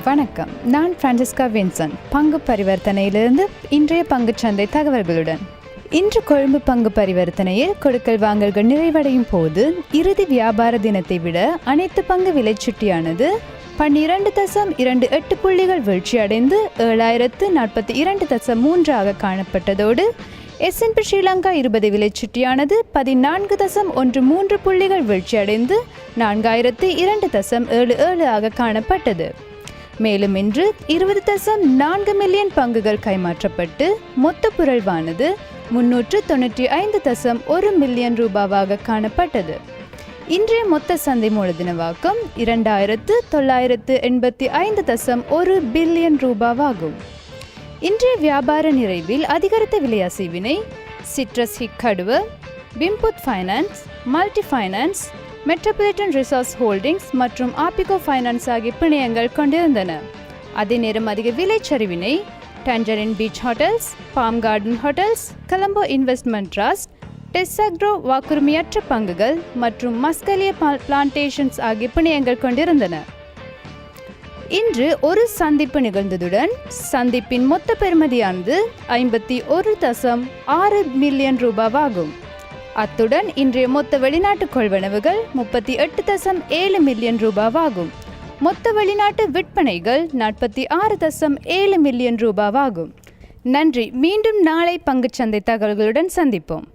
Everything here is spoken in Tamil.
வணக்கம், நான் பிரான்சிஸ்கா வின்சன், பங்கு பரிவர்த்தனையிலிருந்து இன்றைய பங்குச்சந்தை தகவல்களுடன். இன்று கொழும்பு பங்கு பரிவர்த்தனையில் கொடுக்கல் வாங்கல்கள் நிறைவடையும் போது இறுதி வியாபார தினத்தை விட அனைத்து பங்கு விலைச்சுட்டியானது 12.28 புள்ளிகள் வீழ்ச்சியடைந்து 7042.3 காணப்பட்டதோடு S&P ஸ்ரீலங்கா 20 விலைச்சுட்டியானது 14.13 புள்ளிகள் வீழ்ச்சியடைந்து 4002.77 காணப்பட்டது. மேலும் இன்று 20.4 மில்லியன் பங்குகள் கைமாற்றப்பட்டு மொத்த புரள்வானது 395.1 மில்லியன் ரூபாவாக காணப்பட்டது. இன்றைய மொத்த சந்தை மூலதினவாக்கம் 2985.1 பில்லியன் ரூபாவாகும். இன்றைய வியாபார நிறைவில் அதிகரித்த விலை அசைவினை சிட்ரஸ் ஹிக்கடுவ, விம்புத் Finance, Multi Finance, Metropolitan Resorts Holdings மற்றும் ஆபிகோ ஃபைனான்ஸ் ஆகிய பிணையங்கள் கொண்டிருந்தன. அதே நேரம் அதிக விலைச்சரிவினை Tangerine Beach Hotels, Palm Garden Hotels, Colombo Investment Trust, டெஸ்ஸாக்ரோ வாக்குரிமையற்ற பங்குகள் மற்றும் மஸ்கலிய பிளான்டேஷன்ஸ் ஆகிய பிணையங்கள் கொண்டிருந்தன. இன்று ஒரு சந்திப்பு நிகழ்ந்ததுடன் சந்திப்பின் மொத்த பெறுமதியானது 51.6 மில்லியன் ரூபாவாகும். அத்துடன் இன்றைய மொத்த வெளிநாட்டு கொள்வனவுகள் 38.7 மில்லியன் ரூபாவாகும். மொத்த வெளிநாட்டு விற்பனைகள் 46.7 மில்லியன் ரூபாவாகும். நன்றி. மீண்டும் நாளை பங்குச்சந்தை தகவல்களுடன் சந்திப்போம்.